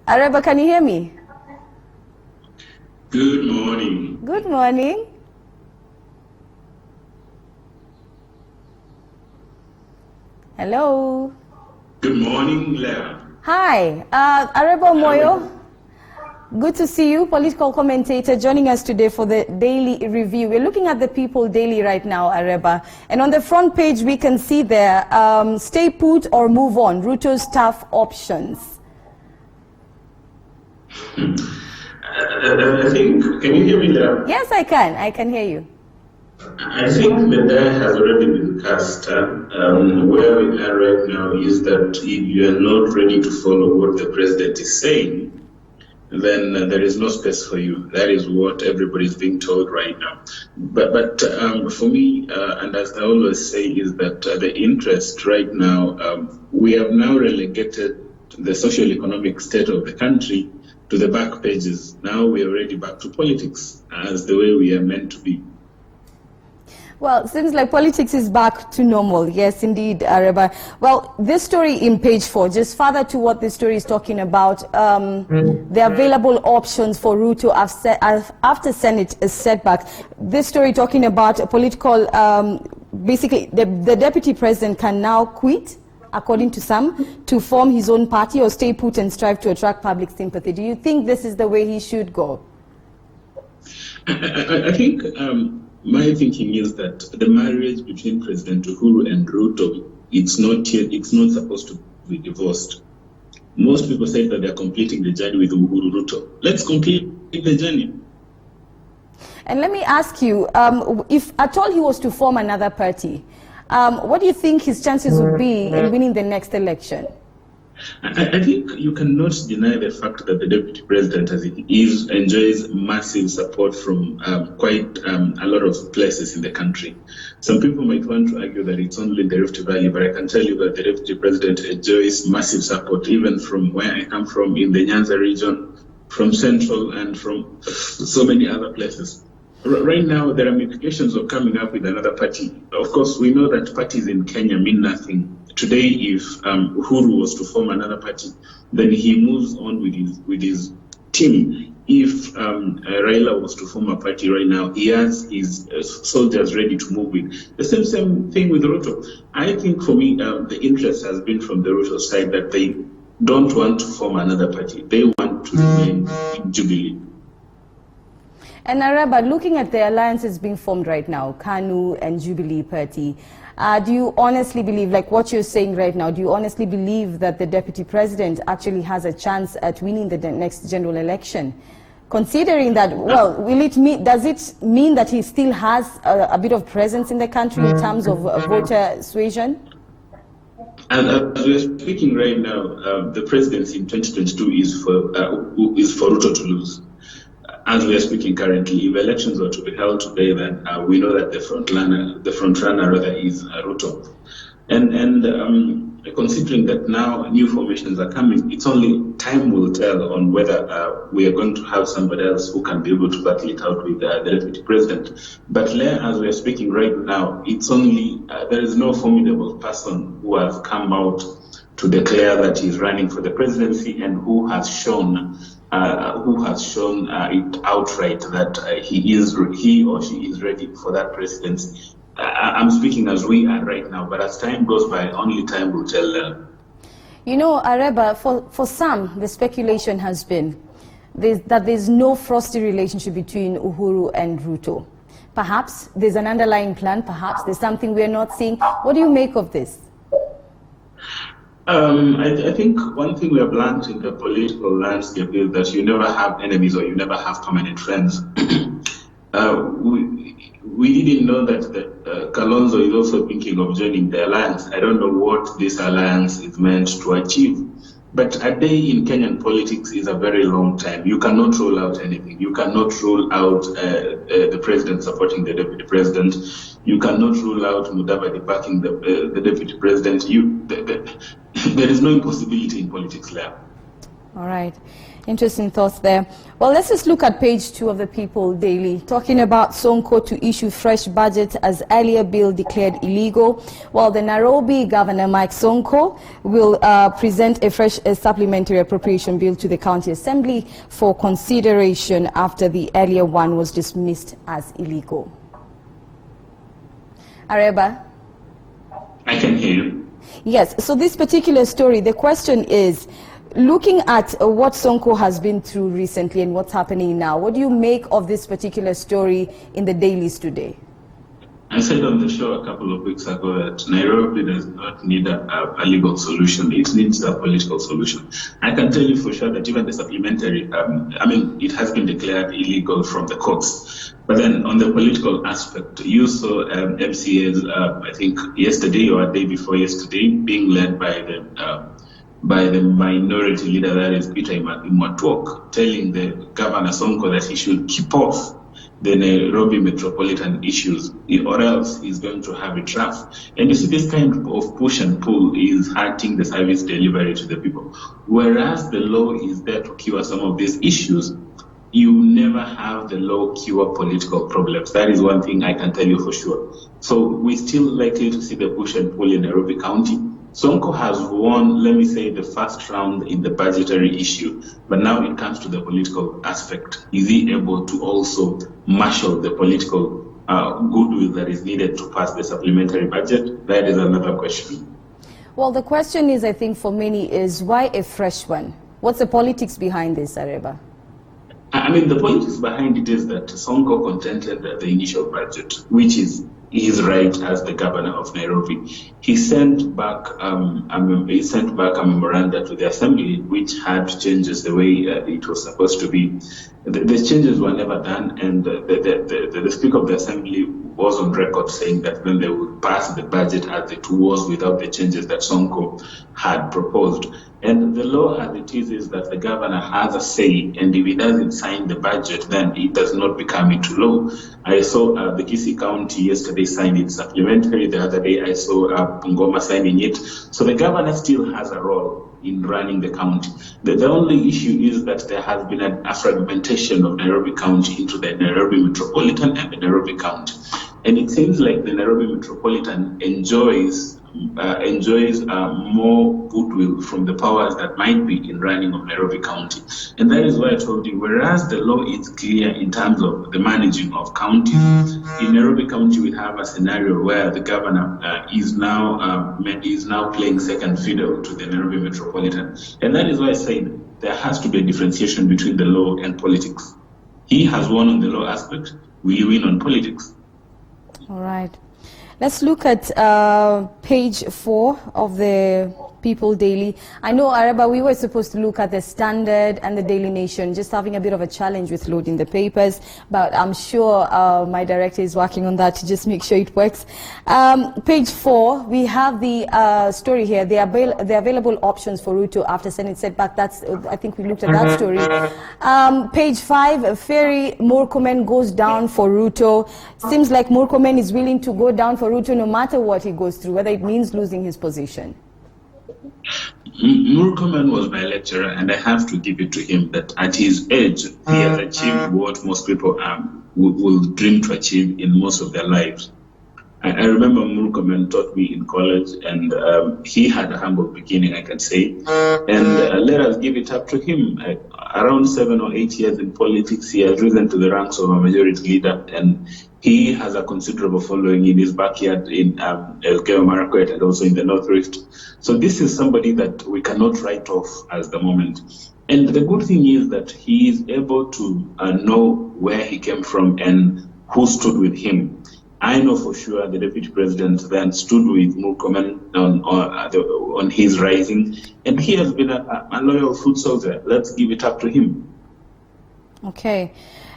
Areba, can you hear me? Good morning. Good morning. Hello. Good morning, Leah. Hi, Areba Moyo. Good to see you, political commentator, joining us today for the Daily Review. We're looking at the People Daily right now, Areba. And on the front page, we can see there, stay put or move on, Ruto's tough options. I think, can you hear me, Leah? Yes, I can hear you. I think the die has already been cast. Where we are right now is that if you are not ready to follow what the president is saying, then there is no space for you. That is what everybody is being told right now. But for me, and as I always say, is that the interest right now, we have now relegated the socio-economic state of the country to the back pages. Now we are already back to politics as the way we are meant to be. Well, seems like politics is back to normal. Yes, indeed, Areba. Well, this story in page 4, just further to what this story is talking about, the available options for Ruto after Senate is setback. This story talking about a political, basically, the deputy president can now quit, according to some, to form his own party or stay put and strive to attract public sympathy. Do you think this is the way he should go? I think my thinking is that the marriage between President Uhuru and Ruto, it's not supposed to be divorced. Most people say that they're completing the journey with Uhuru Ruto. Let's complete the journey. And let me ask you, if at all he was to form another party, what do you think his chances would be in winning the next election? I think you cannot deny the fact that the deputy president, as it is, enjoys massive support from quite a lot of places in the country. Some people might want to argue that it's only the Rift Valley, but I can tell you that the deputy president enjoys massive support, even from where I come from in the Nyanza region, from Central, and from so many other places. Right now, there are implications of coming up with another party. Of course, we know that parties in Kenya mean nothing. Today, if Uhuru was to form another party, then he moves on with his team. If Raila was to form a party right now, he has his soldiers ready to move with. The same thing with Ruto. I think for me, the interest has been from the Ruto side that they don't want to form another party. They want to remain in Jubilee. And Areba, looking at the alliances being formed right now, KANU and Jubilee Party, do you honestly believe, like what you're saying right now, do you honestly believe that the deputy president actually has a chance at winning the next general election? Considering that, well, does it mean that he still has a bit of presence in the country in terms of voter suasion? And as we are speaking right now, the presidency in 2022 is for Ruto to lose. As we are speaking currently, if elections were to be held today, then we know that the front runner is Ruto. And considering that now new formations are coming, it's only time will tell on whether we are going to have somebody else who can be able to battle it out with the deputy president. But as we are speaking right now, it's only there is no formidable person who has come out to declare that he's running for the presidency and who has shown it outright that he or she is ready for that presidency. I'm speaking as we are right now, but as time goes by, only time will tell them. You know, Areba, for some, the speculation has been that there's no frosty relationship between Uhuru and Ruto. Perhaps there's an underlying plan, perhaps there's something we're not seeing. What do you make of this? I think one thing we have learned in the political landscape is that you never have enemies or you never have permanent friends. We didn't know that Kalonzo is also thinking of joining the alliance. I don't know what this alliance is meant to achieve. But a day in Kenyan politics is a very long time. You cannot rule out anything. You cannot rule out the president supporting the deputy president. You cannot rule out Mudavadi backing the deputy president. There is no impossibility in politics, Leah. All right. Interesting thoughts there. Well, let's just look at page 2 of the People Daily, talking about Sonko to issue fresh budget as earlier bill declared illegal. Well, the Nairobi Governor, Mike Sonko, will present a fresh supplementary appropriation bill to the County Assembly for consideration after the earlier one was dismissed as illegal. Areba? I can hear you. Yes, so this particular story, the question is, looking at what Sonko has been through recently and what's happening now, what do you make of this particular story in the dailies today? I said on the show a couple of weeks ago that Nairobi does not need a legal solution. It needs a political solution. I can tell you for sure that even the supplementary, it has been declared illegal from the courts. But then on the political aspect, you saw MCAs, I think yesterday or a day before yesterday, being led by the minority leader, that is Peter Imwatuok, telling the Governor Sonko that he should keep off the Nairobi metropolitan issues, or else he's going to have it rough. And you see, this kind of push and pull is hurting the service delivery to the people. Whereas the law is there to cure some of these issues, you never have the law cure political problems. That is one thing I can tell you for sure. So we're still likely to see the push and pull in Nairobi County. Sonko has won, let me say, the first round in the budgetary issue, but now it comes to the political aspect. Is he able to also marshal the political goodwill that is needed to pass the supplementary budget? That is another question. Well, the question is, I think, for many is, why a fresh one? What's the politics behind this, Areba? The politics behind it is that Sonko contented the initial budget, which is his right as the governor of Nairobi. He sent back a memoranda to the assembly which had changes the way it was supposed to be. The changes were never done, and the Speaker of the Assembly was on record saying that then they would pass the budget as it was without the changes that Sonko had proposed. And the law as it is that the governor has a say, and if he doesn't sign the budget, then it does not become into law. I saw the Kisii County yesterday sign its supplementary. The other day I saw Bungoma signing it. So the governor still has a role in running the county. The only issue is that there has been a fragmentation of Nairobi County into the Nairobi Metropolitan and the Nairobi County. And it seems like the Nairobi Metropolitan enjoys more goodwill from the powers that might be in running of Nairobi County. And that is why I told you, whereas the law is clear in terms of the managing of counties, in Nairobi County we have a scenario where the governor is now playing second fiddle to the Nairobi Metropolitan. And that is why I said there has to be a differentiation between the law and politics. He has won on the law aspect, we win on politics. All right. Let's look at page 4 of the People Daily. I know, Areba, we were supposed to look at the Standard and the Daily Nation, just having a bit of a challenge with loading the papers, but I'm sure my director is working on that to just make sure it works. Page 4, we have the story here, the available options for Ruto after Senate setback. That's, I think we looked at that story. Page 5, Ferry Murkomen goes down for Ruto. Seems like Murkomen is willing to go down for Ruto no matter what he goes through, whether it means losing his position. Murkomen was my lecturer, and I have to give it to him that at his age, he has achieved what most people will dream to achieve in most of their lives. I remember Murkomen taught me in college, and he had a humble beginning, I can say. And let us give it up to him. Around 7 or 8 years in politics, he has risen to the ranks of a majority leader, and he has a considerable following in his backyard in Elgeyo Marakwet and also in the Northwest. So this is somebody that we cannot write off at the moment. And the good thing is that he is able to know where he came from and who stood with him. I know for sure the Deputy President then stood with Murkomen on his rising, and he has been a loyal foot soldier. Let's give it up to him. Okay.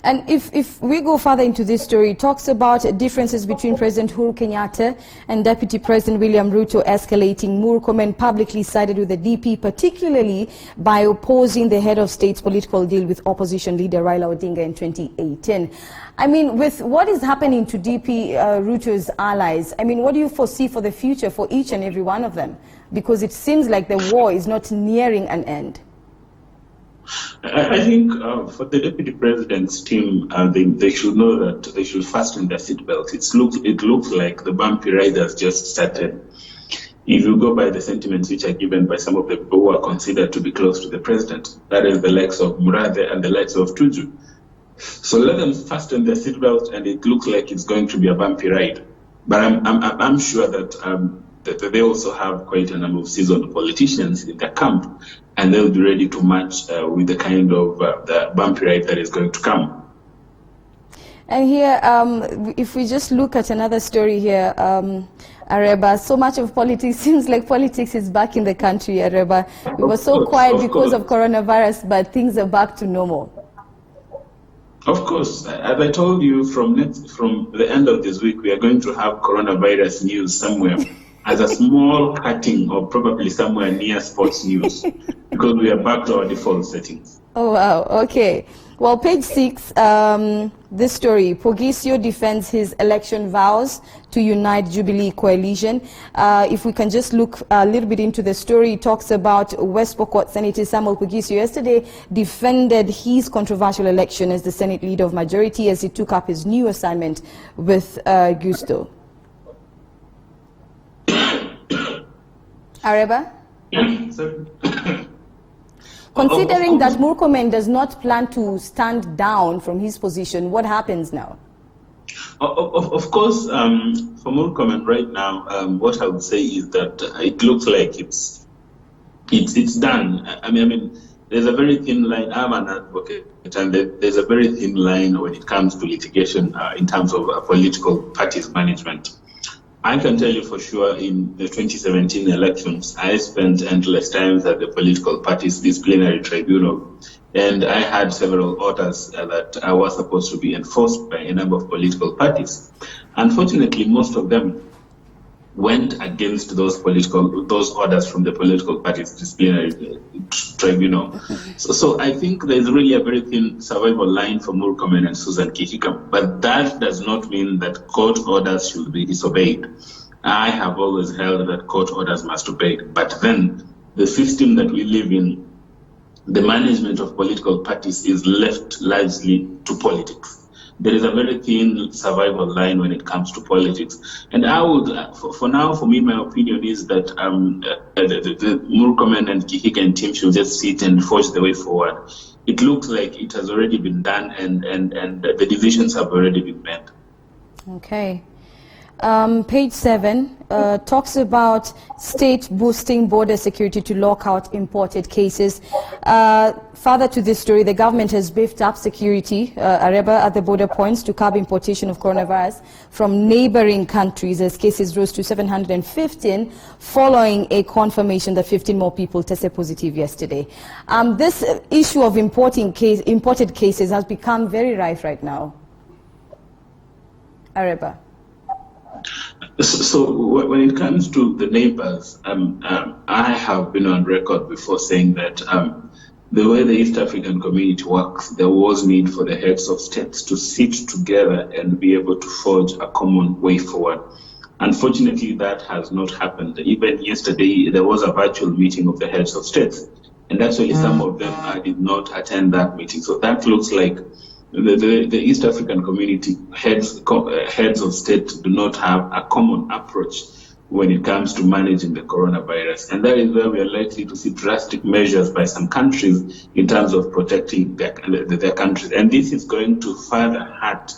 And if we go further into this story, it talks about differences between President Uhuru Kenyatta and Deputy President William Ruto escalating. Murkomen publicly sided with the DP, particularly by opposing the head of state's political deal with opposition leader Raila Odinga in 2018. I mean, with what is happening to DP Ruto's allies, I mean, what do you foresee for the future for each and every one of them? Because it seems like the war is not nearing an end. I think for the deputy president's team, they should know that they should fasten their seatbelts. It looks like the bumpy ride has just started. If you go by the sentiments which are given by some of the people who are considered to be close to the president, that is the likes of Murathe and the likes of Tuju. So let them fasten their seatbelts, and it looks like it's going to be a bumpy ride. But I'm sure that they also have quite a number of seasoned politicians in their camp, and they'll be ready to match with the kind of the bumpy ride that is going to come. And here, if we just look at another story here, Areba, so much of politics, seems like politics is back in the country, Areba. It was so quiet because of coronavirus, but things are back to normal. Of course, as I told you, from the end of this week, we are going to have coronavirus news somewhere as a small cutting, or probably somewhere near sports news, because we are back to our default settings. Oh, wow. Okay. Well, page 6, this story, Pogisio defends his election vows to unite Jubilee coalition. If we can just look a little bit into the story, it talks about West Pokot Senator Samuel Pogisio yesterday defended his controversial election as the Senate Leader of Majority as he took up his new assignment with Gusto. Areba? Sorry. Considering that Murkomen does not plan to stand down from his position, what happens now? Of course, for Murkomen right now, what I would say is that it looks like it's done. I mean, there's a very thin line. I'm an advocate, and there's a very thin line when it comes to litigation in terms of political parties management. I can tell you for sure in the 2017 elections, I spent endless times at the political parties disciplinary tribunal, and I had several orders that were supposed to be enforced by a number of political parties. Unfortunately, most of them went against those orders from the political parties disciplinary tribunal. So I think there's really a very thin survival line for Murkomen and Susan Kihika, but that does not mean that court orders should be disobeyed. I have always held that court orders must be obeyed, but then the system that we live in, the management of political parties is left largely to politics. There is a very thin survival line when it comes to politics. And I would, for now, for me, my opinion is that the Murkomen and Kihika team should just sit and forge the way forward. It looks like it has already been done, and the decisions have already been made. Okay. Page 7 talks about state boosting border security to lock out imported cases. Further to this story, the government has beefed up security, Areba, at the border points to curb importation of coronavirus from neighboring countries as cases rose to 715 following a confirmation that 15 more people tested positive yesterday. This issue of imported cases has become very rife right now. Areba. So when it comes to the neighbors, I have been on record before saying that the way the East African community works, there was need for the heads of states to sit together and be able to forge a common way forward. Unfortunately, that has not happened. Even yesterday, there was a virtual meeting of the heads of states, and actually some of them did not attend that meeting. So that looks like the East African community heads of state do not have a common approach when it comes to managing the coronavirus. And that is where we are likely to see drastic measures by some countries in terms of protecting their countries. And this is going to further hurt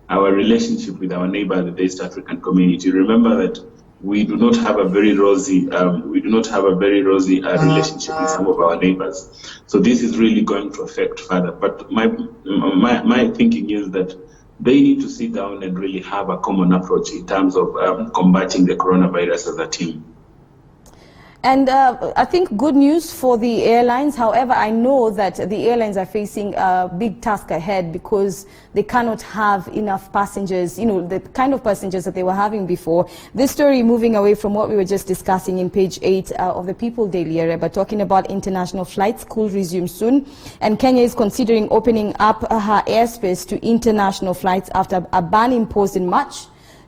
our relationship with our neighbors, the East African community. Remember that we do not have a very rosy relationship with some of our neighbors. So this is really going to affect further. But my thinking is that they need to sit down and really have a common approach in terms of combating the coronavirus as a team. And I think good news for the airlines. However, I know that the airlines are facing a big task ahead because they cannot have enough passengers, you know, the kind of passengers that they were having before. This story moving away from what we were just discussing in page 8 of the People Daily, but talking about international flights could resume soon. And Kenya is considering opening up her airspace to international flights after a ban imposed in March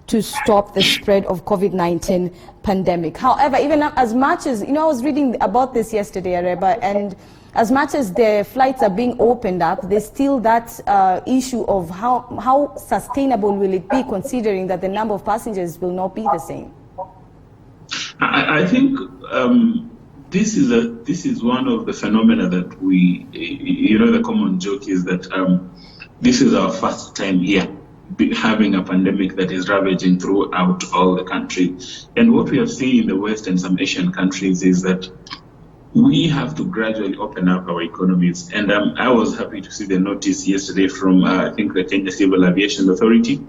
to stop the spread of COVID-19 pandemic. However, even as much as, you know, I was reading about this yesterday, Areba, and as much as the flights are being opened up, there's still that issue of how sustainable will it be, considering that the number of passengers will not be the same. I think this is one of the phenomena that we, the common joke is that this is our first time here having a pandemic that is ravaging throughout all the country. And what we have seen in the West and some Asian countries is that we have to gradually open up our economies. And I was happy to see the notice yesterday from, I think, the Kenya Civil Aviation Authority.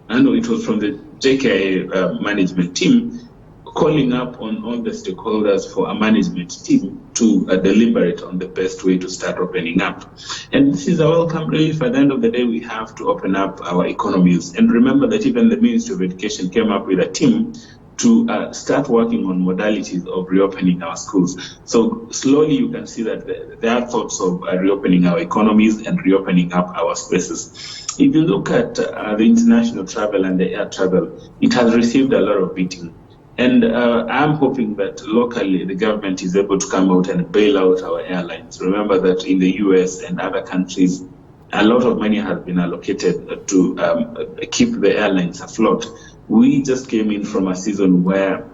I know it was from the JKI management team, calling up on all the stakeholders for a management team to deliberate on the best way to start opening up. And this is a welcome relief. At the end of the day, we have to open up our economies. And remember that even the Ministry of Education came up with a team to start working on modalities of reopening our schools. So slowly you can see that there are thoughts of reopening our economies and reopening up our spaces. If you look at the international travel and the air travel, it has received a lot of beating. And I'm hoping that locally the government is able to come out and bail out our airlines. Remember that in the US and other countries, a lot of money has been allocated to keep the airlines afloat. We just came in from a season where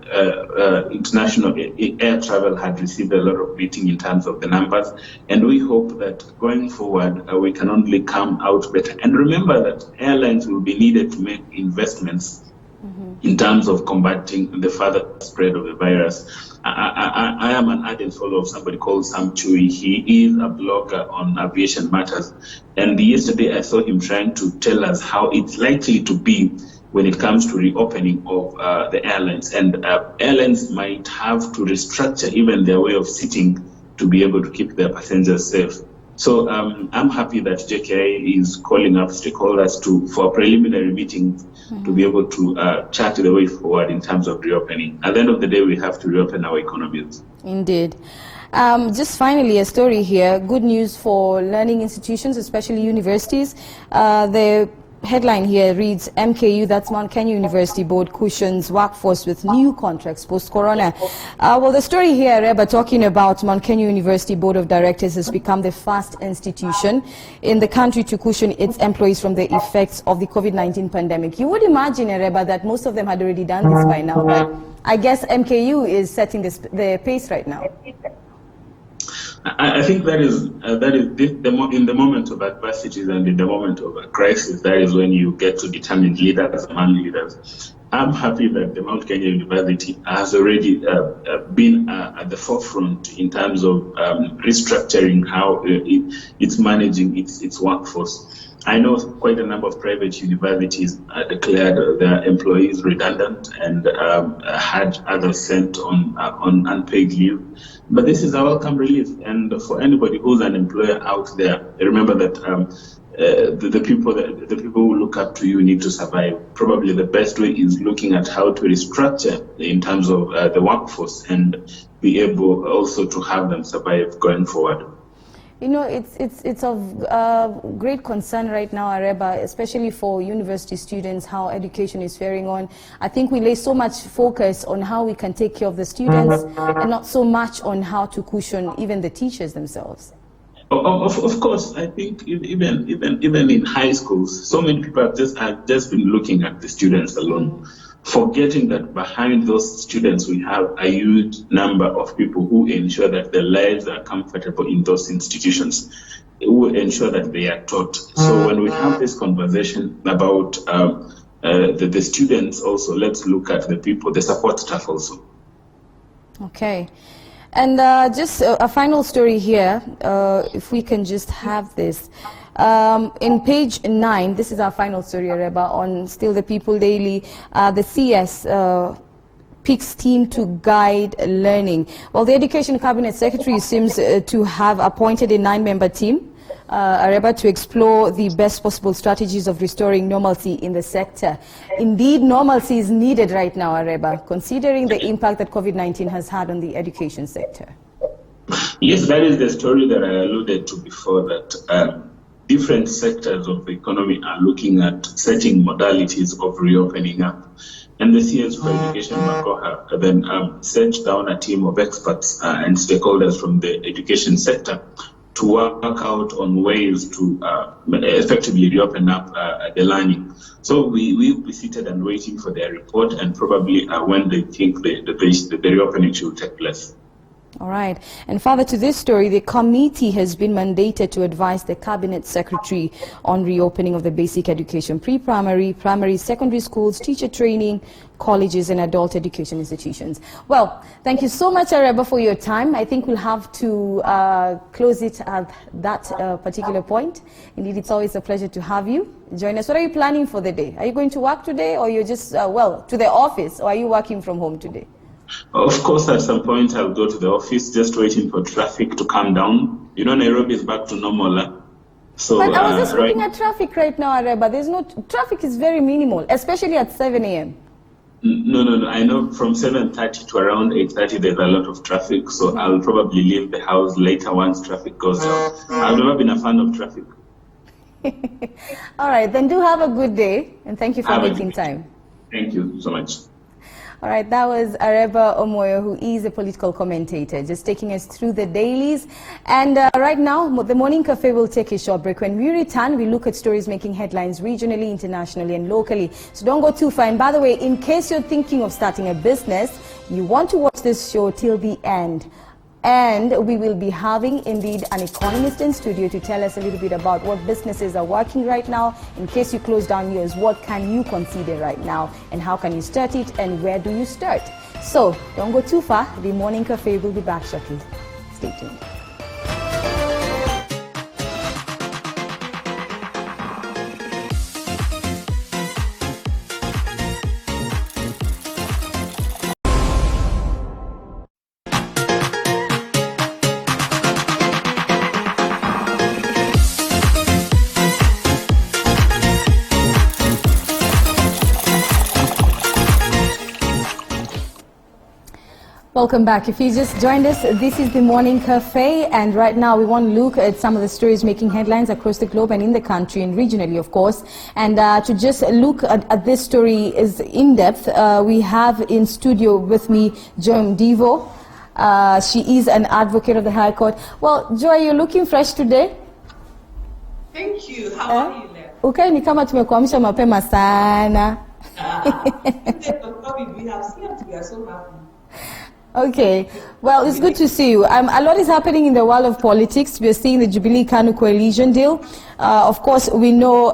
international air travel had received a lot of beating in terms of the numbers. And we hope that going forward, we can only come out better. And remember that airlines will be needed to make investments in terms of combating the further spread of the virus. I am an ardent follower of somebody called Sam Chui. He is a blogger on aviation matters. And yesterday I saw him trying to tell us how it's likely to be when it comes to reopening of the airlines. And airlines might have to restructure even their way of sitting to be able to keep their passengers safe. So I'm happy that JKI is calling up stakeholders for a preliminary meeting to be able to chart the way forward in terms of reopening. At the end of the day, we have to reopen our economies. Indeed. Just finally, a story here. Good news for learning institutions, especially universities. The headline here reads, MKU, that's Mount Kenya University Board, cushions workforce with new contracts post-corona. Well, the story here, Reba, talking about Mount Kenya University Board of Directors has become the first institution in the country to cushion its employees from the effects of the COVID-19 pandemic. You would imagine, Reba, that most of them had already done this by now, but I guess MKU is setting the pace right now. I think that is in the moment of adversities and in the moment of a crisis, that is when you get to determine leaders among leaders. I'm happy that the Mount Kenya University has already been at the forefront in terms of restructuring how it's managing its workforce. I know quite a number of private universities declared their employees redundant and had others sent on unpaid leave. But this is a welcome relief, and for anybody who's an employer out there, remember that the people who look up to you need to survive. Probably the best way is looking at how to restructure in terms of the workforce and be able also to have them survive going forward. You know, it's of great concern right now, Areba, especially for university students, how education is faring on. I think we lay so much focus on how we can take care of the students and not so much on how to cushion even the teachers themselves. Of course, I think even in high schools, so many people have just been looking at the students alone, forgetting that behind those students we have a huge number of people who ensure that their lives are comfortable in those institutions, who ensure that they are taught. So when we have this conversation about the students also, let's look at the people, the support staff also. Okay. And just a final story here, if we can just have this. In page 9, this is our final story, Reba, on Still the People Daily, the CS picks team to guide learning. Well, the Education Cabinet Secretary seems to have appointed a 9-member team, Areba, to explore the best possible strategies of restoring normalcy in the sector. Indeed, normalcy is needed right now, Areba, considering the impact that COVID-19 has had on the education sector. Yes, that is the story that I alluded to before, that different sectors of the economy are looking at setting modalities of reopening up. and the CS for Education, Makoha, then sent down a team of experts and stakeholders from the education sector to work out on ways to effectively reopen up the learning. So we'll be seated and waiting for their report, and probably when they think the reopening should take place. All right. And further to this story, the committee has been mandated to advise the Cabinet Secretary on reopening of the basic education, pre-primary, primary, secondary schools, teacher training, colleges and adult education institutions. Well, thank you so much, Areba, for your time. I think we'll have to close it at that particular point. Indeed, it's always a pleasure to have you join us. What are you planning for the day? Are you going to work today, or you're just, to the office, or are you working from home today? Of course, at some point I'll go to the office, just waiting for traffic to calm down. You know, Nairobi is back to normal. So, but I was just looking at traffic right now, Areba. There's no traffic is very minimal, especially at 7 a.m. No. I know from 7:30 to around 8:30 there's a lot of traffic. So I'll probably leave the house later once traffic goes down. I've never been a fan of traffic. All right, then do have a good day, and thank you for making time. Thank you so much. All right, that was Areba Omoyo, who is a political commentator, just taking us through the dailies. And right now, the Morning Cafe will take a short break. When we return, we look at stories making headlines regionally, internationally, and locally. So don't go too far. And by the way, in case you're thinking of starting a business, you want to watch this show till the end. And we will be having, indeed, an economist in studio to tell us a little bit about what businesses are working right now. In case you close down yours, what can you consider right now? And how can you start it? And where do you start? So don't go too far. The Morning Cafe will be back shortly. Stay tuned. Welcome back. If you just joined us, this is the Morning Cafe, and right now we want to look at some of the stories making headlines across the globe and in the country and regionally, of course. And to just look at this story is in depth, we have in studio with me Joy Mdivo. She is an advocate of the High Court. Well, Joy, you're looking fresh today. Thank you. How are you there? Okay, ni kama tumekuamsha mapema sana. We have slept. We are so happy. Okay, well, it's good to see you. A lot is happening in the world of politics. We are seeing the Jubilee KANU coalition deal. Of course, we know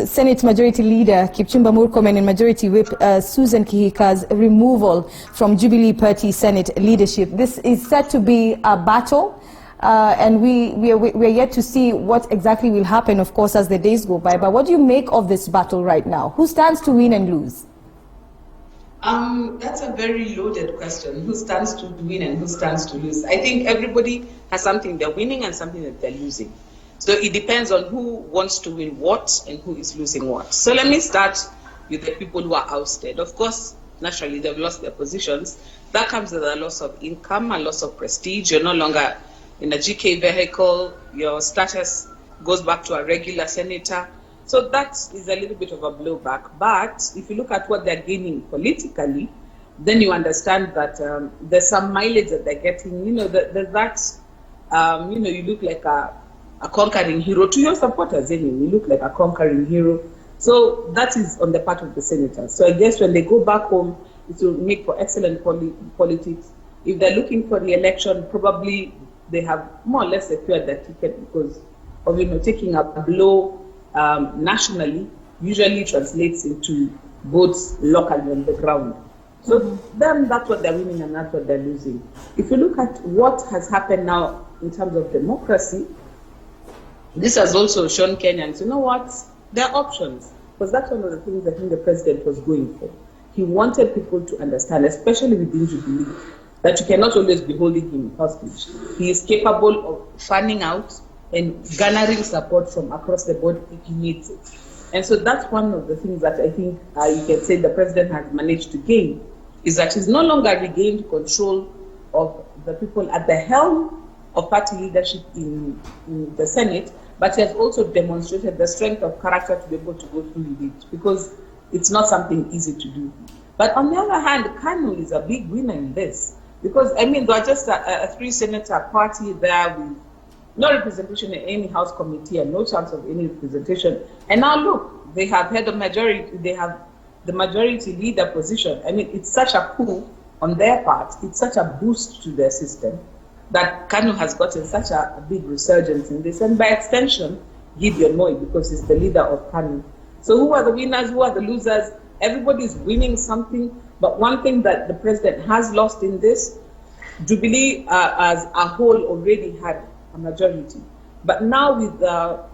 Senate Majority Leader Kipchumba Murkomen and Majority Whip Susan Kihika's removal from Jubilee Party Senate leadership. This is set to be a battle, and we are yet to see what exactly will happen, of course, as the days go by. But what do you make of this battle right now? Who stands to win and lose? That's a very loaded question. Who stands to win and who stands to lose? I think everybody has something they're winning and something that they're losing. So it depends on who wants to win what and who is losing what. So let me start with the people who are ousted. Of course, naturally, they've lost their positions. That comes with a loss of income, a loss of prestige. You're no longer in a GK vehicle. Your status goes back to a regular senator. So that is a little bit of a blowback. But if you look at what they're gaining politically, then you understand that there's some mileage that they're getting. You know, you look like a conquering hero to your supporters anyway. You look like a conquering hero. So that is on the part of the senators. So I guess when they go back home, it will make for excellent politics. If they're looking for the election, probably they have more or less secured their ticket because of, taking a blow nationally usually translates into votes locally on the ground. So then that's what they're winning and that's what they're losing. If you look at what has happened now in terms of democracy, this has also shown Kenyans, you know what, there are options. Because that's one of the things I think the president was going for. He wanted people to understand, especially within Jubilee, that you cannot always be holding him hostage. He is capable of fanning out and garnering support from across the board if he needs it. And so that's one of the things that I think you can say the president has managed to gain, is that he's no longer regained control of the people at the helm of party leadership in the Senate, but he has also demonstrated the strength of character to be able to go through with it. Because It's not something easy to do. But on the other hand, KANU is a big winner in this. Because, I mean, they're just a three-senator party there with no representation in any House committee and no chance of any representation. And now look, they have had a majority, they have the majority leader position. I mean, it's such a coup on their part, it's such a boost to their system that KANU has gotten such a big resurgence in this. And by extension, Gideon Moi, because he's the leader of KANU. So who are the winners, who are the losers? Everybody's winning something. But one thing that the president has lost in this, Jubilee as a whole already had a majority. But now with the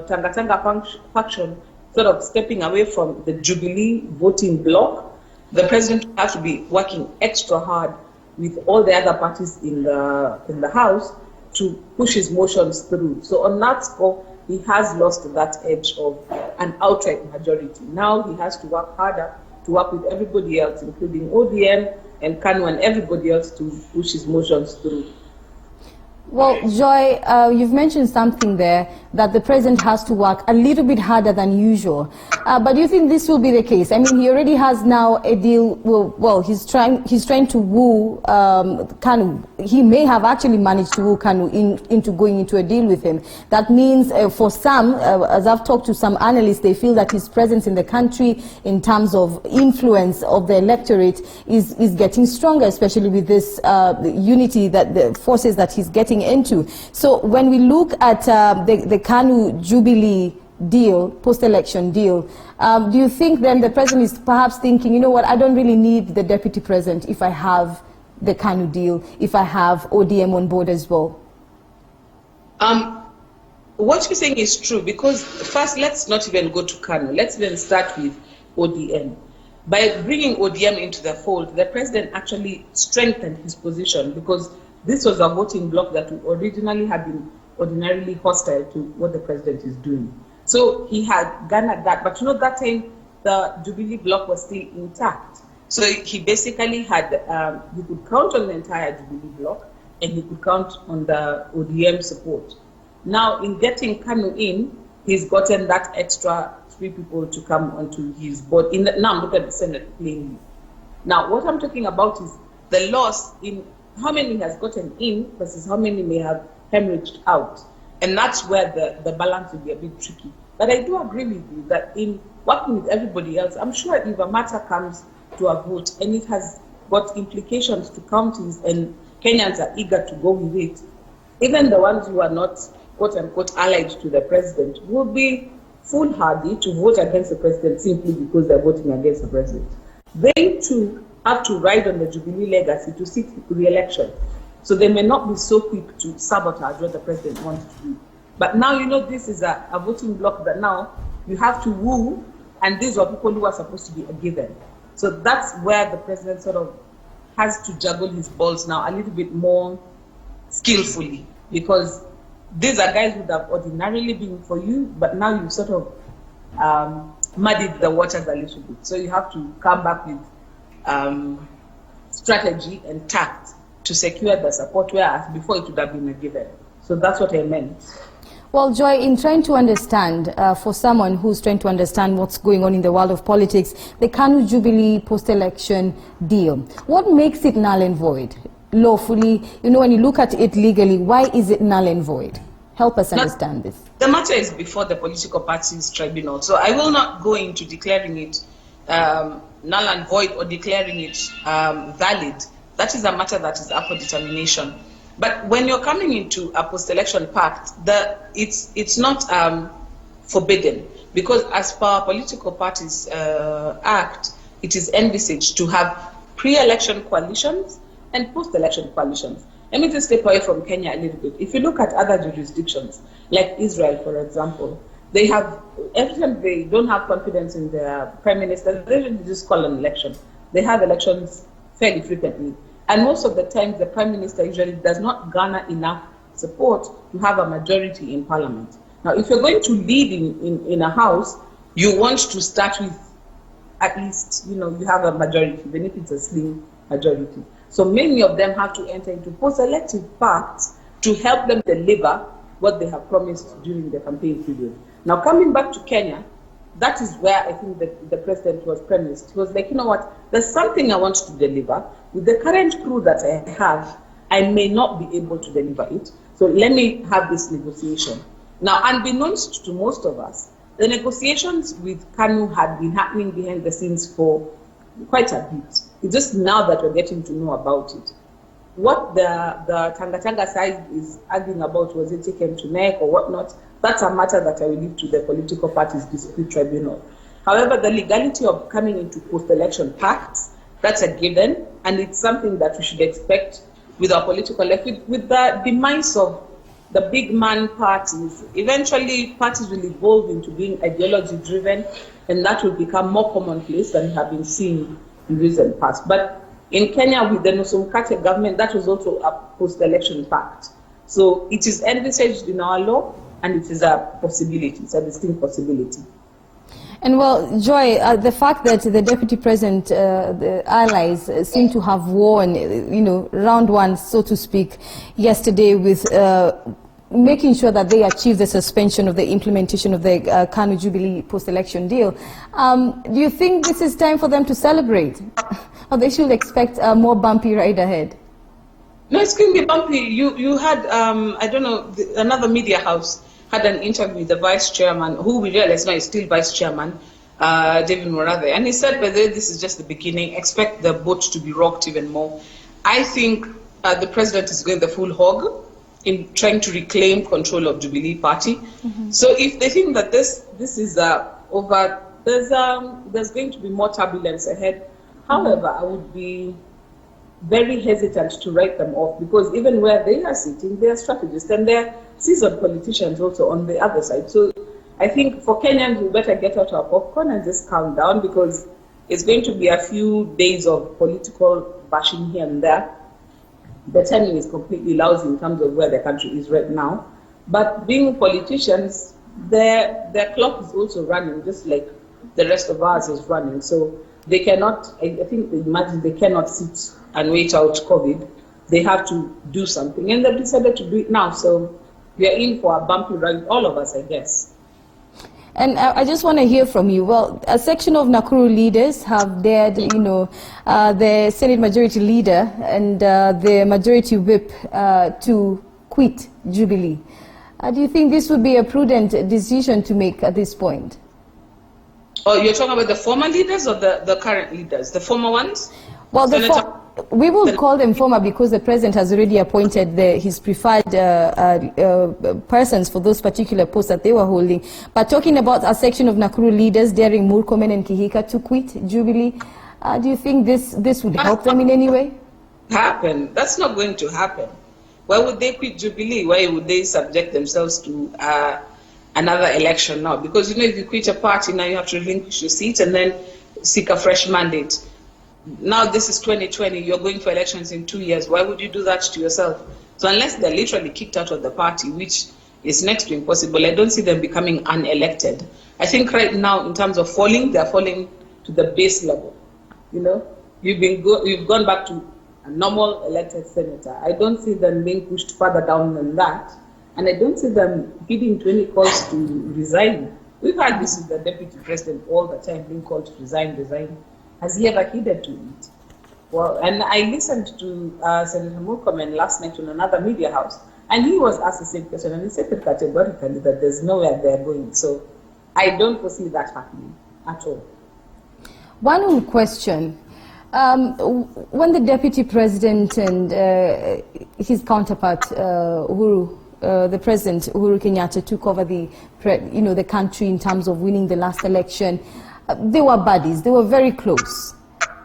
Tanga faction sort of stepping away from the Jubilee voting bloc, the president has to be working extra hard with all the other parties in the House to push his motions through. So on that score, he has lost that edge of an outright majority. Now he has to work harder to work with everybody else, including ODM and KANU and everybody else, to push his motions through. Well, Joy, you've mentioned something there, that the president has to work a little bit harder than usual. But do you think this will be the case? I mean, he already has now a deal. Well, he's trying to woo KANU. He may have actually managed to woo KANU into going into a deal with him. That means for some, as I've talked to some analysts, they feel that his presence in the country in terms of influence of the electorate is getting stronger, especially with this unity, that the forces that he's getting into. So when we look at the KANU Jubilee deal, post-election deal, do you think then the president is perhaps thinking, you know what, I don't really need the deputy president if I have the KANU deal, if I have ODM on board as well? What you're saying is true, because first, let's not even go to KANU. Let's even start with ODM. By bringing ODM into the fold, the president actually strengthened his position, because this was a voting bloc that originally had been ordinarily hostile to what the president is doing. So he had garnered that, but you know, that time the Jubilee bloc was still intact. So he basically had, he could count on the entire Jubilee bloc, and he could count on the ODM support. Now, in getting KANU in, he's gotten that extra 3 people to come onto his board. Now I'm looking at the Senate plainly. Now, what I'm talking about is the loss in how many has gotten in versus how many may have hemorrhaged out. And that's where the balance will be a bit tricky. But I do agree with you that in working with everybody else, I'm sure if a matter comes to a vote and it has got implications to counties and Kenyans are eager to go with it, even the ones who are not, quote unquote, allied to the president will be foolhardy to vote against the president simply because they're voting against the president. They too have to ride on the Jubilee legacy to seek re-election. So they may not be so quick to sabotage what the president wants to do. But now, you know, this is a voting bloc that now you have to woo, and these are people who are supposed to be a given. So that's where the president sort of has to juggle his balls now a little bit more skillfully, because these are guys who would have ordinarily been for you, but now you've sort of muddied the waters a little bit. So you have to come back with strategy and tact to secure the support, whereas before it would have been a given. So that's what I meant. Well, Joy, in trying to understand, for someone who's trying to understand what's going on in the world of politics, the KANU Jubilee post-election deal, what makes it null and void? Lawfully, you know, when you look at it legally, why is it null and void? Help us understand this. The matter is before the political parties tribunal, so I will not go into declaring it null and void or declaring it valid. That is a matter that is up for determination. But when you're coming into a post-election pact, it's not forbidden, because as per our Political Parties Act, it is envisaged to have pre-election coalitions and post-election coalitions. Let me just step away from Kenya a little bit. If you look at other jurisdictions, like Israel, for example, they have, every time they don't have confidence in their prime minister, they just call an election. They have elections fairly frequently. And most of the time, the prime minister usually does not garner enough support to have a majority in parliament. Now, if you're going to lead in a house, you want to start with at least, you know, you have a majority, even if it's a slim majority. So many of them have to enter into post-elective pacts to help them deliver what they have promised during the campaign period. Now, coming back to Kenya, that is where I think the president was premised. He was like, you know what, there's something I want to deliver. With the current crew that I have, I may not be able to deliver it. So let me have this negotiation. Now, unbeknownst to most of us, the negotiations with KANU had been happening behind the scenes for quite a bit. It's just now that we're getting to know about it. What the Tanga side is arguing about, was it taken to NEC or whatnot, that's a matter that I will leave to the political parties' dispute tribunal. However, the legality of coming into post-election pacts, that's a given, and it's something that we should expect with our political life. With the demise of the big man parties, eventually parties will evolve into being ideology-driven, and that will become more commonplace than we have been seeing in recent past. But in Kenya, with the Nusumkate government, that was also a post-election pact. So it is envisaged in our law, and it is a possibility, it's a distinct possibility. And well, Joy, the fact that the Deputy President, the allies seem to have won, round one, so to speak, yesterday with making sure that they achieve the suspension of the implementation of the KANU Jubilee post-election deal. Do you think this is time for them to celebrate? Or they should expect a more bumpy ride ahead? No, it's going to be bumpy. You had, I don't know, another media house had an interview with the vice chairman, who we realize now is still vice chairman, David Morathe. And he said, by the way, this is just the beginning. Expect the boat to be rocked even more. I think the president is going the full hog in trying to reclaim control of Jubilee Party. Mm-hmm. So if they think that this is over, there's going to be more turbulence ahead. However, I would be very hesitant to write them off, because even where they are sitting, they are strategists and they're seasoned politicians also on the other side. So I think for Kenyans, we better get out our popcorn and just calm down, because it's going to be a few days of political bashing here and there. The timing is completely lousy in terms of where the country is right now. But being politicians, their clock is also running, just like the rest of ours is running. So they cannot, I think, imagine they cannot sit and wait out COVID. They have to do something, and they've decided to do it now. So we are in for a bumpy ride, all of us, I guess. And I just want to hear from you. Well, a section of Nakuru leaders have dared, the Senate Majority Leader and the Majority Whip to quit Jubilee. Do you think this would be a prudent decision to make at this point? Oh, you're talking about the former leaders or the current leaders? The former ones? Well, we will call them former because the president has already appointed his preferred persons for those particular posts that they were holding. But talking about a section of Nakuru leaders daring Murkomen and Kihika to quit Jubilee, do you think this would help them in any way? Happen. That's not going to happen. Why would they quit Jubilee? Why would they subject themselves to another election now? Because, if you quit a party, now you have to relinquish your seat and then seek a fresh mandate. Now this is 2020, you're going for elections in 2 years. Why would you do that to yourself? So unless they're literally kicked out of the party, which is next to impossible, I don't see them becoming unelected. I think right now, in terms of falling, they're falling to the base level. You've gone back to a normal elected senator. I don't see them being pushed further down than that. And I don't see them heeding to any calls to resign. We've had this with the deputy president all the time, being called to resign. Has he ever heeded to it? Well, and I listened to Senator Murkomen last night on another media house, and he was asked the same question, and he said categorically that there's nowhere they're going. So I don't foresee that happening at all. One more question. When the deputy president and his counterpart, the president Uhuru Kenyatta, took over the country in terms of winning the last election, they were buddies. They were very close.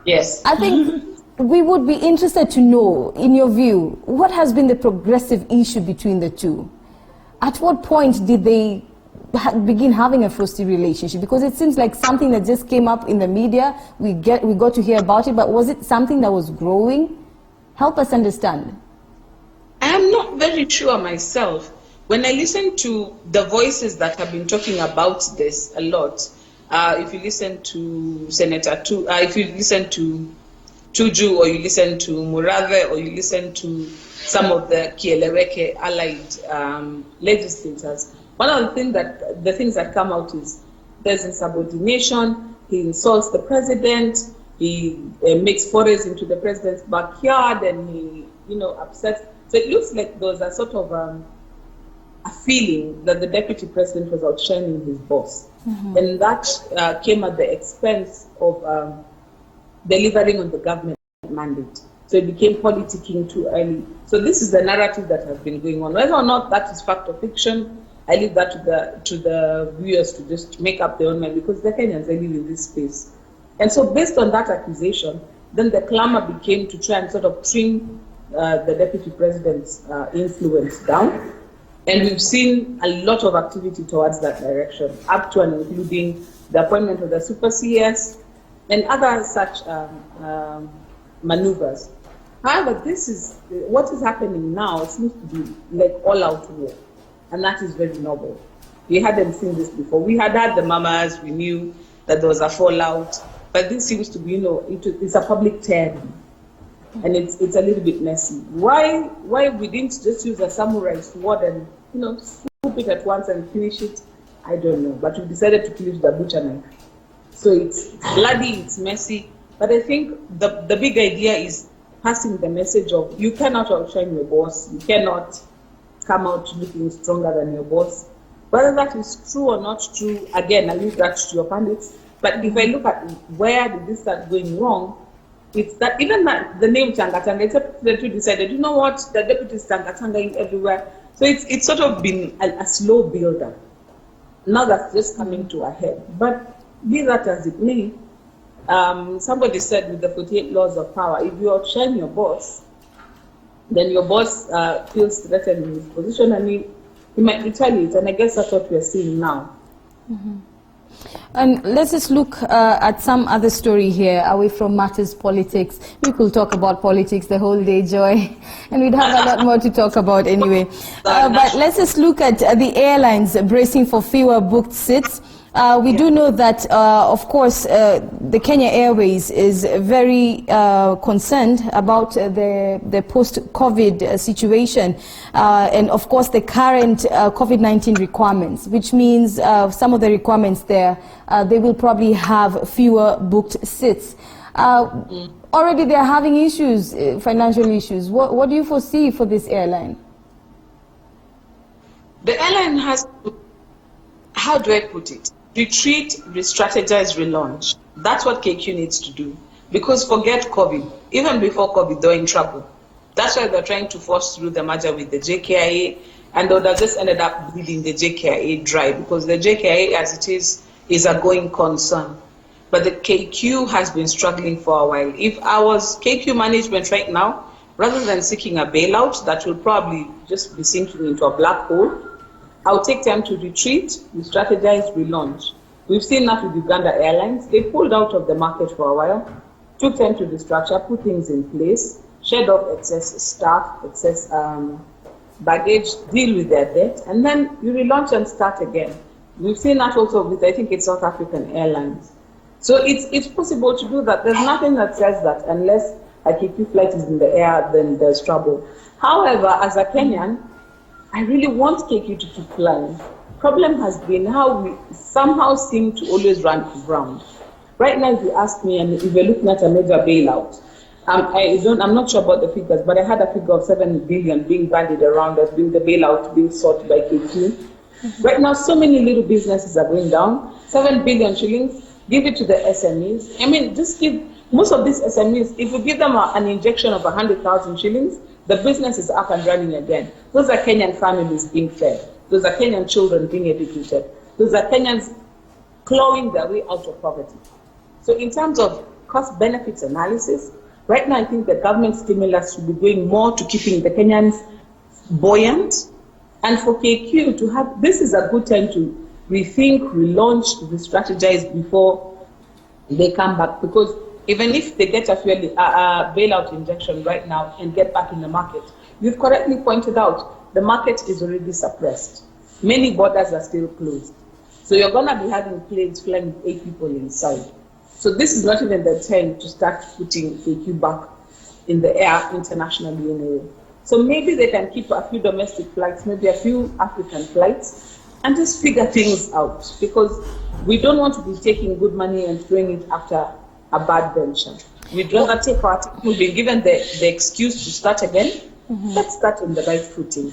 Yes. I think we would be interested to know, in your view, what has been the progressive issue between the two? At what point did they begin having a frosty relationship? Because it seems like something that just came up in the media. We got to hear about it, but was it something that was growing? Help us understand. I am not very sure myself. When I listen to the voices that have been talking about this a lot, if you listen to if you listen to Tuju, or you listen to Murathe, or you listen to some of the Kieleweke allied legislators, one of the things that come out is There's insubordination. He insults the president. He makes forays into the president's backyard, and he, upsets. So it looks like there was a sort of a feeling that the deputy president was outshining his boss, and that came at the expense of delivering on the government mandate. So it became politicking too early. So this is the narrative that has been going on. Whether or not that is fact or fiction, I leave that to the viewers to just make up their own mind, because the Kenyans live in this space. And so based on that accusation, then the clamor became to try and sort of trim the deputy president's influence down. And we've seen a lot of activity towards that direction, up to and including the appointment of the super CS and other such maneuvers. However, this is what is happening now. It seems to be like all-out war, and that is very novel. We hadn't seen this before. We had had the mamas. We knew that there was a fallout, but this seems to be, it's a public tearing, and it's a little bit messy. Why we didn't just use a samurai sword and swoop it at once and finish it? I don't know. But we decided to use the butcher knife. So it's bloody, it's messy. But I think the big idea is passing the message of you cannot outshine your boss. You cannot come out looking stronger than your boss. Whether that is true or not true, again, I leave that to your pundits. But if I look at where did this start going wrong, it's that even that the name Tanga, except that we decided, you know what, the deputy is Tanga everywhere. So it's sort of been a slow builder. Now that's just coming to a head. But be that as it may, somebody said with the 48 laws of power, if you outshine your boss, then your boss feels threatened in his position and he might retaliate. And I guess that's what we're seeing now. And let's just look at some other story here, away from matters politics. We could talk about politics the whole day, Joy, and we'd have a lot more to talk about anyway. But let's just look at the airlines bracing for fewer booked seats. We do know that, of course, the Kenya Airways is very concerned about the post-COVID situation and, of course, the current COVID-19 requirements, which means some of the requirements there, they will probably have fewer booked seats. Already they're having issues, financial issues. What do you foresee for this airline? The airline has to, how do I put it? Retreat, re-strategize, relaunch. That's what KQ needs to do. Because forget COVID. Even before COVID, they were in trouble. That's why they're trying to force through the merger with the JKIA, and they would have just ended up bleeding the JKIA dry, because the JKIA, as it is a going concern. But the KQ has been struggling for a while. If I was KQ management right now, rather than seeking a bailout that will probably just be sinking into a black hole, I'll take time to retreat, re-strategize, relaunch. We've seen that with Uganda Airlines. They pulled out of the market for a while, took time to restructure, put things in place, shed off excess staff, excess baggage, deal with their debt, and then you relaunch and start again. We've seen that also with, I think it's South African Airlines. So it's possible to do that. There's nothing that says that unless a KQ flight is in the air, then there's trouble. However, as a Kenyan, I really want KQ to keep flying. Problem has been how we somehow seem to always run ground. Right now, if you ask me, and if you're looking at a major bailout, I'm not sure about the figures, but I had a figure of 7 billion being bandied around as being the bailout being sought by KQ. Right now, so many little businesses are going down. 7 billion shillings, give it to the SMEs. I mean, just give most of these SMEs, if you give them an injection of 100,000 shillings, the business is up and running again. Those are Kenyan families being fed. Those are Kenyan children being educated. Those are Kenyans clawing their way out of poverty. So in terms of cost-benefits analysis, right now I think the government stimulus should be going more to keeping the Kenyans buoyant. And for KQ to have, this is a good time to rethink, relaunch, re-strategize before they come back. Because even if they get a bailout injection right now and get back in the market, you've correctly pointed out, the market is already suppressed. Many borders are still closed. So you're going to be having planes flying with 8 people inside. So this is not even the time to start putting KQ back in the air internationally anyway. So maybe they can keep a few domestic flights, maybe a few African flights, and just figure things out, because we don't want to be taking good money and throwing it after a bad venture. We'd rather take our time. We've been given the excuse to start again. Let's start on the right footing.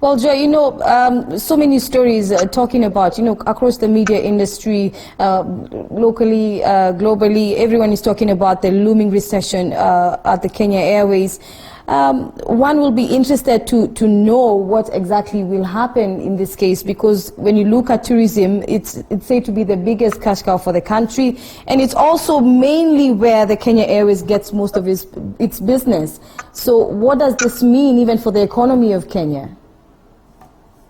Well, Joy, you know, so many stories talking about, you know, across the media industry, locally, globally, everyone is talking about the looming recession at the Kenya Airways. One will be interested to know what exactly will happen in this case, because when you look at tourism, it's said to be the biggest cash cow for the country, and it's also mainly where the Kenya Airways gets most of its business. So what does this mean even for the economy of Kenya?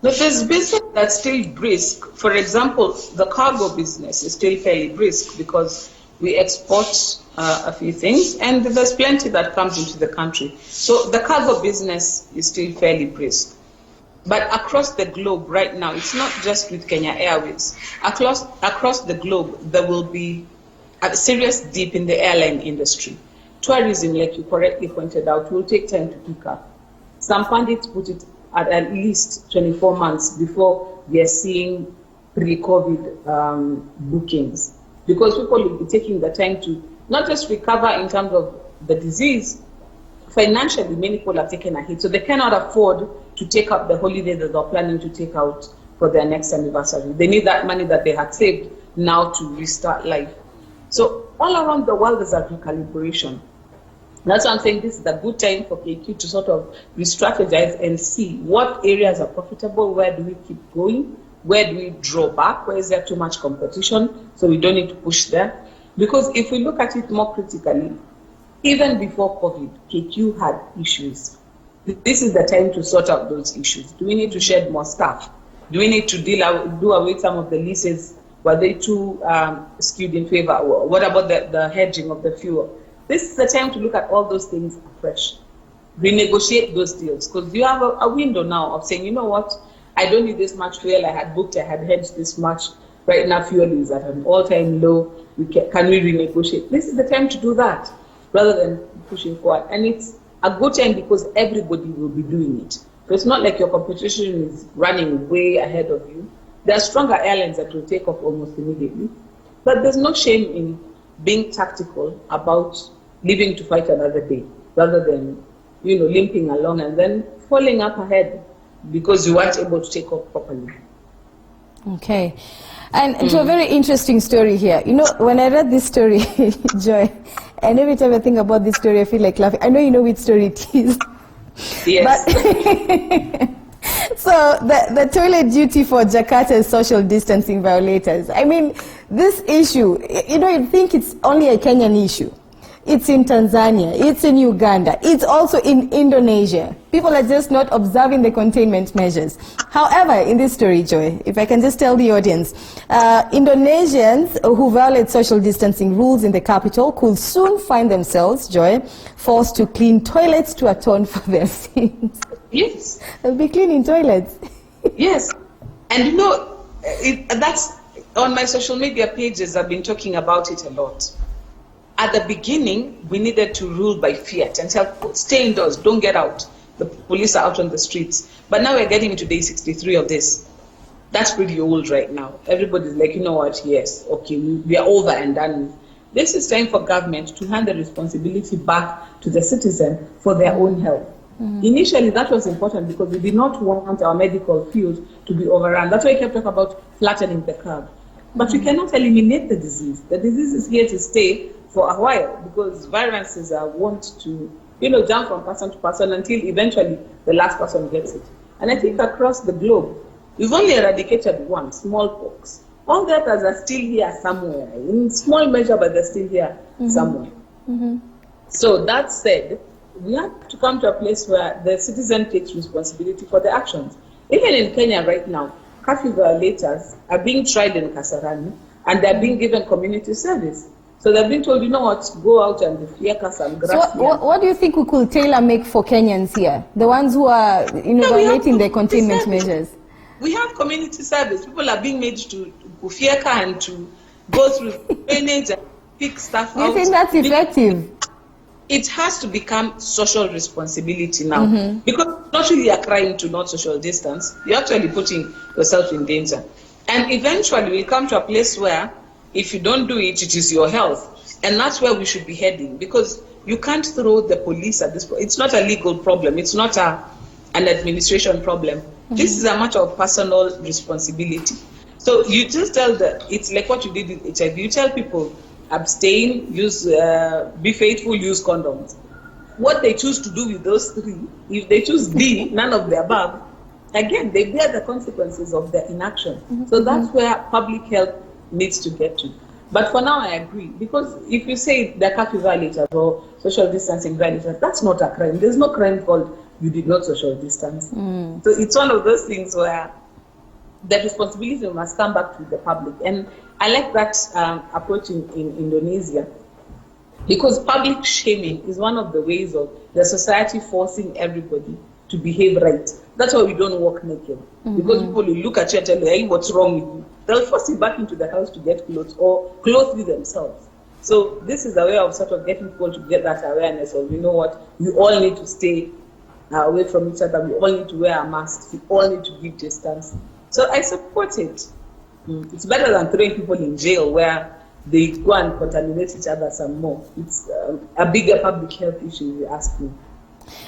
But there's business that's still brisk. For example, the cargo business is still fairly brisk because we export a few things, and there's plenty that comes into the country. So the cargo business is still fairly brisk. But across the globe right now, it's not just with Kenya Airways. Across the globe, there will be a serious dip in the airline industry. Tourism, like you correctly pointed out, will take time to pick up. Some pundits put it at least 24 months before we are seeing pre-COVID bookings, because people will be taking the time to not just recover in terms of the disease. Financially, many people have taken a hit, so they cannot afford to take up the holiday that they're planning to take out for their next anniversary. They need that money that they had saved now to restart life. So all around the world, there's a recalibration. That's why I'm saying this is a good time for KQ to sort of re-strategize and see what areas are profitable, where do we keep going, where do we draw back, where is there too much competition, so we don't need to push there. Because if we look at it more critically, even before COVID, KQ had issues. This is the time to sort out those issues. Do we need to shed more staff? Do we need to do away with some of the leases? Were they too skewed in favor? What about the hedging of the fuel? This is the time to look at all those things afresh. Renegotiate those deals, because you have a window now of saying, you know what, I don't need this much fuel, I had booked, I had hedged this much. Right now, fuel is at an all-time low. Can we renegotiate? This is the time to do that, rather than pushing forward. And it's a good time because everybody will be doing it. So it's not like your competition is running way ahead of you. There are stronger airlines that will take off almost immediately. But there's no shame in being tactical about living to fight another day, rather than, you know, limping along and then falling up ahead because you weren't able to take off properly. Okay. And it's a very interesting story here. You know, when I read this story, Joy, and every time I think about this story, I feel like laughing. I know you know which story it is. Yes. But so the toilet duty for Jakarta's social distancing violators. I mean, this issue, you know, you think it's only a Kenyan issue. It's in Tanzania, it's in Uganda, it's also in Indonesia. People are just not observing the containment measures. However, in this story, Joy, if I can just tell the audience, Indonesians who violate social distancing rules in the capital could soon find themselves, Joy, forced to clean toilets to atone for their sins. Yes. They'll be cleaning toilets. Yes. And you know, that's on my social media pages, I've been talking about it a lot. At the beginning, we needed to rule by fear and tell, stay indoors, don't get out. The police are out on the streets. But now we're getting into day 63 of this. That's pretty old right now. Everybody's like, you know what, yes, okay, we are over and done. This is time for government to hand the responsibility back to the citizen for their own health. Initially, that was important because we did not want our medical field to be overrun. That's why I kept talking about flattening the curve. But we cannot eliminate the disease. The disease is here to stay for a while, because viruses are wont to, you know, jump from person to person until eventually the last person gets it. And I think across the globe, we've only eradicated one, smallpox. All the others are still here somewhere, in small measure, but they're still here somewhere. So that said, we have to come to a place where the citizen takes responsibility for the actions. Even in Kenya right now, curfew violators are being tried in Kasarani, and they're being given community service. So they've been told, you know what, go out and fieka some grass. So what do you think we could tailor-make for Kenyans here? The ones who are, you know, violating the containment measures. We have community service. People are being made to fieka and to go through drainage and pick stuff out. You think that's effective? It has to become social responsibility now. Because not really a crime to not social distance. You're actually putting yourself in danger. And eventually we'll come to a place where if you don't do it, it is your health. And that's where we should be heading, because you can't throw the police at this point. It's not a legal problem. It's not an administration problem. This is a matter of personal responsibility. So you just tell it's like what you did with HIV. You tell people, abstain, use, be faithful, use condoms. What they choose to do with those three, if they choose D, none of the above, again, they bear the consequences of their inaction. So that's where public health needs to get to. But for now, I agree, because if you say the curfew violators or social distancing violators, that's not a crime. There's no crime called you did not social distance. So it's one of those things where the responsibility must come back to the public. And I like that approach in Indonesia, because public shaming is one of the ways of the society forcing everybody to behave right. That's why we don't walk naked. Because people will look at you and tell you, hey, what's wrong with you? They'll force you back into the house to get clothes or clothe you themselves. So this is a way of sort of getting people to get that awareness of, you know what, we all need to stay away from each other. We all need to wear our masks. We all need to give distance. So I support it. It's better than throwing people in jail where they go and contaminate each other some more. It's a bigger public health issue, if you ask me.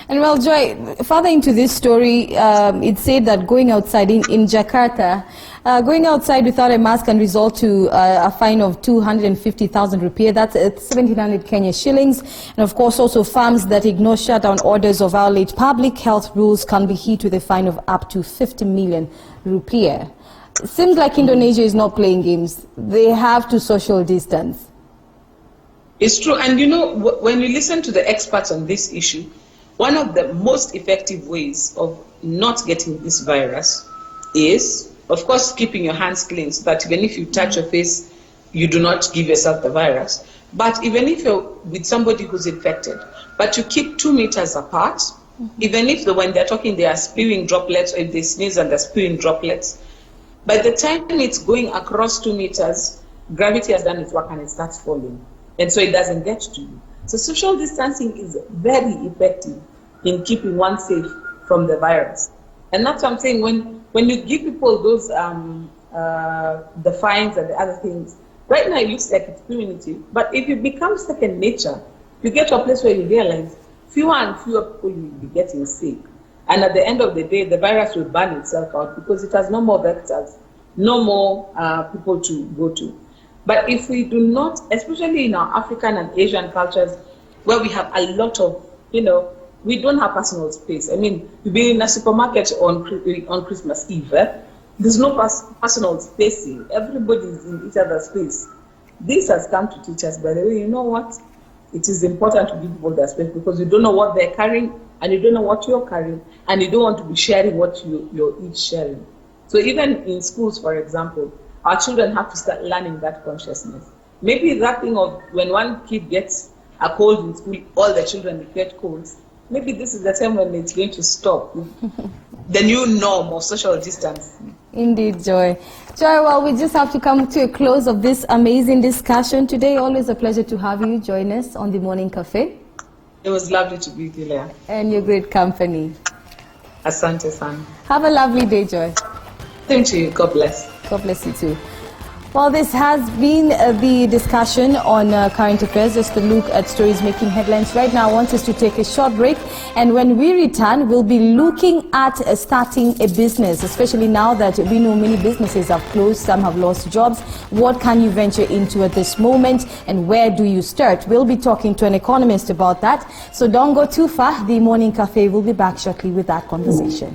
And well, Joy, further into this story, it said that going outside in Jakarta, going outside without a mask can result to a fine of 250,000 rupiah. That's 1,700 Kenya shillings. And of course, also farms that ignore shutdown orders or violate public health rules can be hit with a fine of up to 50 million rupiah. It seems like Indonesia is not playing games. They have to social distance. It's true. And you know, when you listen to the experts on this issue, one of the most effective ways of not getting this virus is, of course, keeping your hands clean, so that even if you touch your face, you do not give yourself the virus. But even if you're with somebody who's infected, but you keep 2 meters apart, even if when they're talking, they are spewing droplets, or if they sneeze and they're spewing droplets, by the time it's going across 2 meters, gravity has done its work and it starts falling. And so it doesn't get to you. So social distancing is very effective in keeping one safe from the virus. And that's what I'm saying, when you give people those, the fines and the other things, right now it looks like it's punitive, but if it becomes second nature, you get to a place where you realize fewer and fewer people will be getting sick. And at the end of the day, the virus will burn itself out because it has no more vectors, no more people to go to. But if we do not, especially in our African and Asian cultures, where we have a lot of, we don't have personal space. I mean, you be in a supermarket on Christmas Eve, there's no personal spacing. Everybody's in each other's space. This has come to teach us, by the way, you know what? It is important to give people their space, because you don't know what they're carrying, and you don't know what you're carrying, and you don't want to be sharing what you're each sharing. So even in schools, for example, our children have to start learning that consciousness. Maybe that thing of when one kid gets a cold in school, all the children get colds. Maybe this is the time when it's going to stop. The new norm of social distance. Indeed, Joy. Joy, well, we just have to come to a close of this amazing discussion today. Always a pleasure to have you join us on the Morning Cafe. It was lovely to be with you, Leah. And your great company. Asante sana. Have a lovely day, Joy. Same to you. God bless. God bless you too. Well, this has been the discussion on current affairs, just a look at stories making headlines right now. I want us to take a short break, and when we return, we'll be looking at starting a business, especially now that we know many businesses have closed, some have lost jobs. What can you venture into at this moment, and where do you start? We'll be talking to an economist about that, so don't go too far. The Morning Cafe will be back shortly with that conversation.